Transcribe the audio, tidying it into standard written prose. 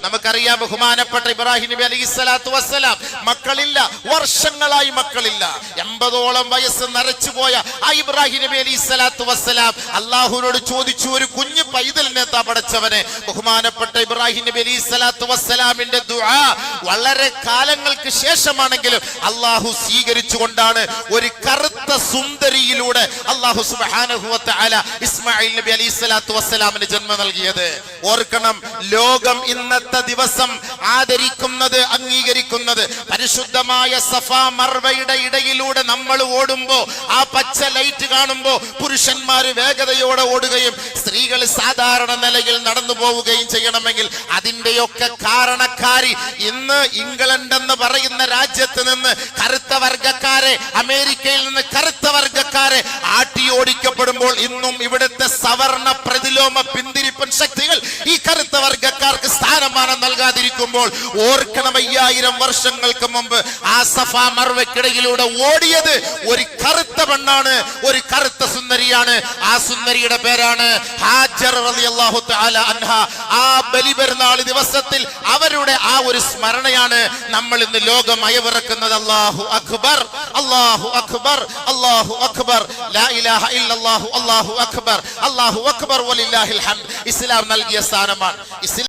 നമുക്കറിയാം ബഹുമാനപ്പെട്ട ഇബ്രാഹിം നബി അലൈഹിസ്സലാത്തു വസ്സലാം മക്കളില്ല, വർഷങ്ങളായി മക്കളില്ല. 80ഓളം വയസ്സ് നരച്ചുപോയ ആ ഇബ്രാഹിം നബി അലൈഹിസ്സലാത്തു വസ്സലാം അള്ളാഹുവിനോട് ചോദിച്ചു, ഒരു കുഞ്ഞു പൈതലിനെ പടച്ചവനെ. ബഹുമാനപ്പെട്ട ഇബ്രാഹിം നബി അലൈഹിസ്സലാത്തു വസ്സലാമിന്റെ ദുആ വളരെ കാലങ്ങൾക്ക് ശേഷമാണെങ്കിലും അള്ളാഹു സ്വീകരിച്ചുകൊണ്ടാണ് ഒരു കറുത്ത സുന്ദരിയിലൂടെ അള്ളാഹു സുബ്ഹാനഹു വ തആല ഇസ്മായിൽ നബി അലൈഹിസ്സലാത്തു വസ്സലാമിന് ജന്മം നൽകിയത്. ഓർക്കണം, ലോകം ഇന്നത്തെ ദിവസം ആദരിക്കുന്നത്, അംഗീകരിക്കുന്നത് പരിശുദ്ധമായ സഫാ മർവയുടെ ഇടയിലൂടെ നമ്മൾ ഓടുമ്പോ ആ പച്ച ലൈറ്റ് കാണുമ്പോ പുരുഷന്മാര് വേഗതയോടെ ഓടുകയും സ്ത്രീകൾ സാധാരണ നിലയിൽ നടന്നു പോവുകയും ചെയ്യണമെങ്കിൽ അതിന്റെയൊക്കെ കാരണക്കാരി ഇന്ന് ഇംഗ്ലണ്ട് എന്ന് പറയുന്ന രാജ്യത്ത് നിന്ന് കറുത്ത വർഗക്കാരെ, അമേരിക്കയിൽ നിന്ന് കറുത്ത വർഗക്കാരെ ആട്ടിയോടിക്കപ്പെടുമ്പോൾ ഇന്നും ഇവിടുത്തെ സവർണ പ്രതിലോമ പിന്തിരിപ്പൻ ശക്തികൾ ഈ കറുത്ത വർഗക്കാർക്ക് സ്ഥാനമാനം നൽകാതിരിക്കുമ്പോൾ ഓർക്കണം, 5000 വർഷങ്ങൾക്ക് മുമ്പ് ആ സഫാ മർവയ്ക്കിടയിലൂടെ ഓടിയത് ഒരു കറുത്ത പെണ്ണാണ്, ഒരു കറുത്ത സുന്ദരിയാണ്. ആ സുന്ദരിയുടെ പേരാണ് ഹാജർ റളിയല്ലാഹു തആല അൻഹ. ആ ബലിപെരുന്നാൾ ദിവസത്തിൽ അവരുടെ ആ ഒരു സ്മരണയാണ് നമ്മൾ ഇന്ന് ലോകം അയവിറക്കുന്നത്. അല്ലാഹു അക്ബർ, അല്ലാഹു അക്ബർ, അല്ലാഹു അക്ബർ, ലാ ഇലാഹ ഇല്ലല്ലാഹു, അല്ലാഹു അക്ബർ, അല്ലാഹു അക്ബർ വലില്ലാഹിൽ ഹംദ്. ഇസ്ലാം നൽകിയ സ്ഥാനമാണ്.